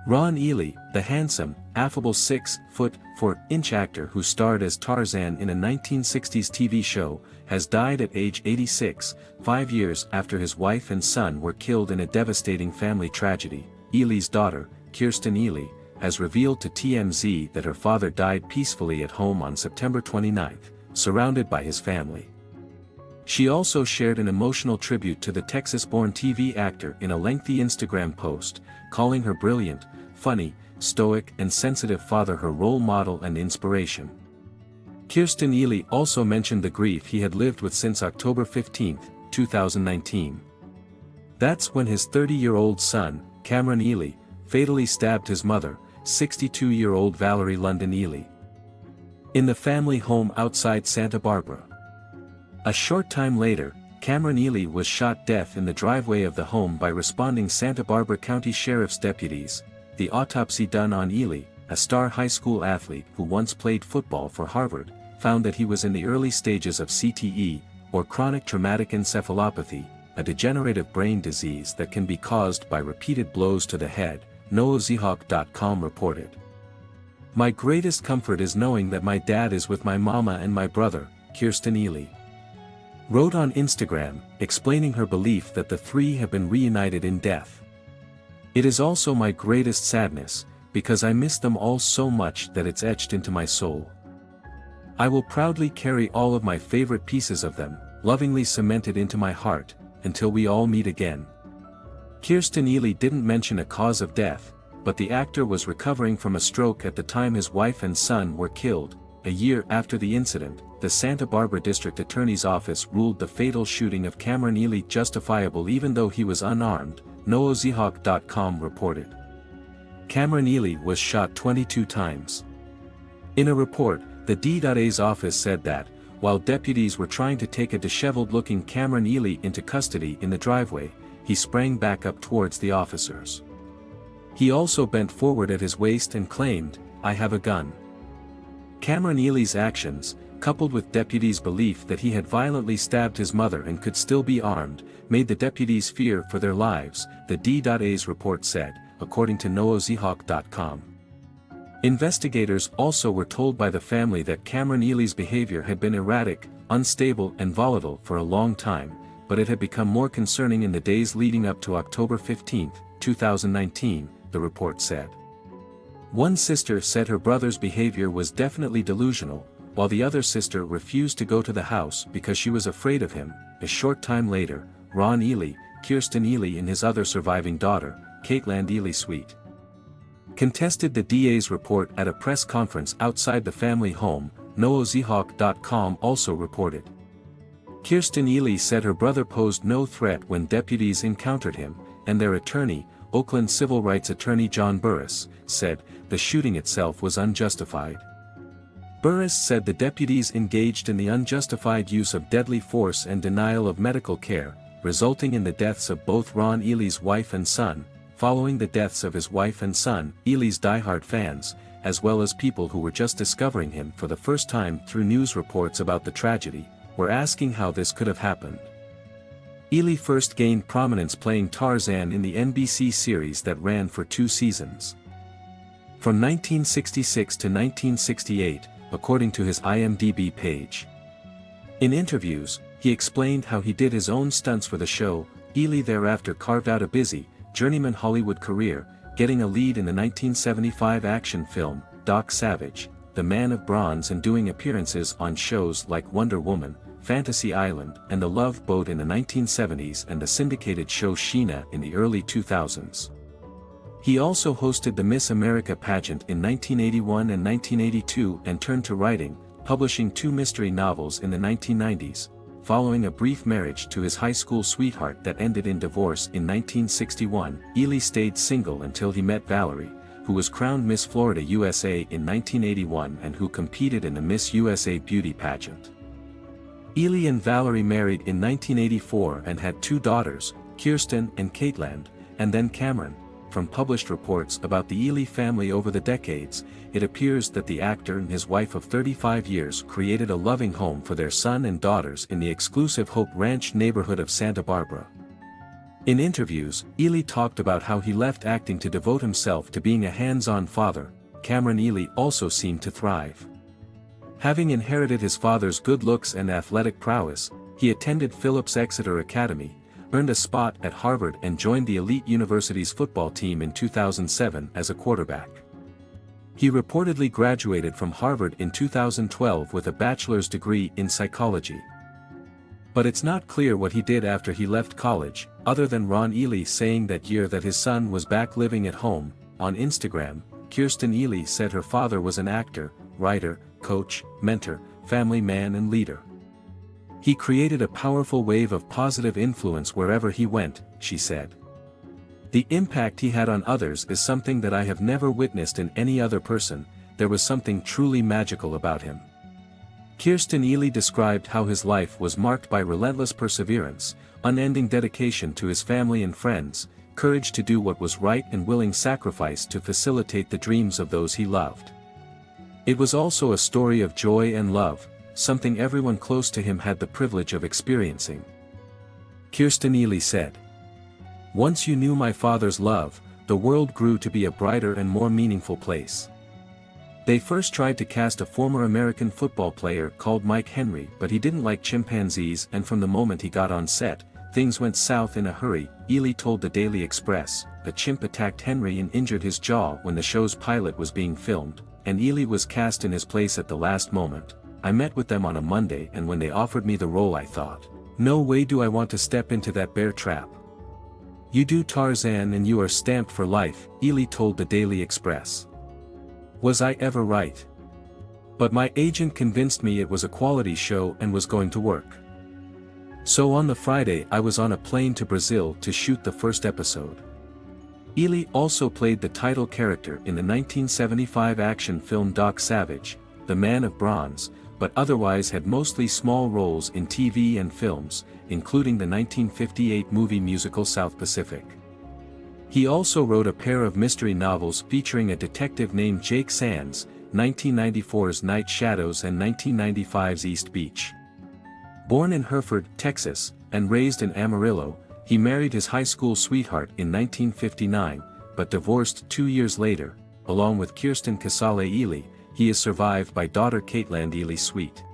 Ron Ely, the handsome, affable 6'4" actor who starred as Tarzan in a 1960s TV show, has died at age 86, 5 years after his wife and son were killed in a devastating family tragedy. Ely's daughter, Kirsten Ely, has revealed to TMZ that her father died peacefully at home on September 29, surrounded by his family. She also shared an emotional tribute to the Texas-born TV actor in a lengthy Instagram post, calling her brilliant, funny, stoic and sensitive father her role model and inspiration. Kirsten Ely also mentioned the grief he had lived with since October 15, 2019. That's when his 30-year-old son, Cameron Ely, fatally stabbed his mother, 62-year-old Valerie London Ely, in the family home outside Santa Barbara. A short time later, Cameron Ely was shot dead in the driveway of the home by responding Santa Barbara County Sheriff's deputies. The autopsy done on Ely, a star high school athlete who once played football for Harvard, found that he was in the early stages of CTE, or chronic traumatic encephalopathy, a degenerative brain disease that can be caused by repeated blows to the head, usanews.com reported. "My greatest comfort is knowing that my dad is with my mama and my brother," Kirsten Ely wrote on Instagram, explaining her belief that the three have been reunited in death. "It is also my greatest sadness, because I miss them all so much that it's etched into my soul. I will proudly carry all of my favorite pieces of them, lovingly cemented into my heart, until we all meet again." Kirsten Ely didn't mention a cause of death, but the actor was recovering from a stroke at the time his wife and son were killed. A year after the incident, the Santa Barbara District Attorney's Office ruled the fatal shooting of Cameron Ely justifiable even though he was unarmed, NOAZHawk.com reported. Cameron Ely was shot 22 times. In a report, the DA's office said that, while deputies were trying to take a disheveled-looking Cameron Ely into custody in the driveway, he sprang back up towards the officers. He also bent forward at his waist and claimed, "I have a gun." Cameron Ely's actions, coupled with deputies' belief that he had violently stabbed his mother and could still be armed, made the deputies fear for their lives, the DA's report said, according to NOAZHawk.com. Investigators also were told by the family that Cameron Ely's behavior had been erratic, unstable and volatile for a long time, but it had become more concerning in the days leading up to October 15, 2019, the report said. One sister said her brother's behavior was definitely delusional, while the other sister refused to go to the house because she was afraid of him. A short time later, Ron Ely, Kirsten Ely and his other surviving daughter, Caitlin Ely Sweet, contested the DA's report at a press conference outside the family home, NOAZHawk.com also reported. Kirsten Ely said her brother posed no threat when deputies encountered him, and their attorney, Oakland civil rights attorney John Burris, said, the shooting itself was unjustified. Burris said the deputies engaged in the unjustified use of deadly force and denial of medical care, resulting in the deaths of both Ron Ely's wife and son. Following the deaths of his wife and son, Ely's diehard fans, as well as people who were just discovering him for the first time through news reports about the tragedy, were asking how this could have happened. Ely first gained prominence playing Tarzan in the NBC series that ran for 2 seasons. From 1966 to 1968, according to his IMDb page. In interviews, he explained how he did his own stunts for the show. Ely thereafter carved out a busy, journeyman Hollywood career, getting a lead in the 1975 action film, Doc Savage, The Man of Bronze, and doing appearances on shows like Wonder Woman, Fantasy Island and The Love Boat in the 1970s and the syndicated show Sheena in the early 2000s. He also hosted the Miss America pageant in 1981 and 1982 and turned to writing, publishing 2 mystery novels in the 1990s. Following a brief marriage to his high school sweetheart that ended in divorce in 1961, Ely stayed single until he met Valerie, who was crowned Miss Florida USA in 1981 and who competed in the Miss USA beauty pageant. Ely and Valerie married in 1984 and had 2 daughters, Kirsten and Caitlin, and then Cameron. From published reports about the Ely family over the decades, it appears that the actor and his wife of 35 years created a loving home for their son and daughters in the exclusive Hope Ranch neighborhood of Santa Barbara. In interviews, Ely talked about how he left acting to devote himself to being a hands-on father. Cameron Ely also seemed to thrive. Having inherited his father's good looks and athletic prowess, he attended Phillips Exeter Academy, earned a spot at Harvard and joined the elite university's football team in 2007 as a quarterback. He reportedly graduated from Harvard in 2012 with a bachelor's degree in psychology. But it's not clear what he did after he left college, other than Ron Ely saying that year that his son was back living at home. On Instagram, Kirsten Ely said her father was an actor, writer, coach, mentor, family man and leader. He created a powerful wave of positive influence wherever he went, she said. The impact he had on others is something that I have never witnessed in any other person. There was something truly magical about him. Kirsten Ely described how his life was marked by relentless perseverance, unending dedication to his family and friends, courage to do what was right and willing sacrifice to facilitate the dreams of those he loved. It was also a story of joy and love, something everyone close to him had the privilege of experiencing. Kirsten Ely said, "Once you knew my father's love, the world grew to be a brighter and more meaningful place. They first tried to cast a former American football player called Mike Henry, but he didn't like chimpanzees, and from the moment he got on set, things went south in a hurry," Ely told the Daily Express. "A chimp attacked Henry and injured his jaw when the show's pilot was being filmed, and Ely was cast in his place at the last moment. I met with them on a Monday, and when they offered me the role I thought, no way do I want to step into that bear trap. You do Tarzan and you are stamped for life," Ely told the Daily Express. "Was I ever right? But my agent convinced me it was a quality show and was going to work. So on the Friday I was on a plane to Brazil to shoot the first episode." Ely also played the title character in the 1975 action film Doc Savage, The Man of Bronze, but otherwise had mostly small roles in TV and films, including the 1958 movie musical South Pacific. He also wrote a pair of mystery novels featuring a detective named Jake Sands, 1994's Night Shadows and 1995's East Beach. Born in Hereford, Texas, and raised in Amarillo, he married his high school sweetheart in 1959, but divorced 2 years later. Along with Kirsten Casale Ely, he is survived by daughter Caitlin Ely Sweet.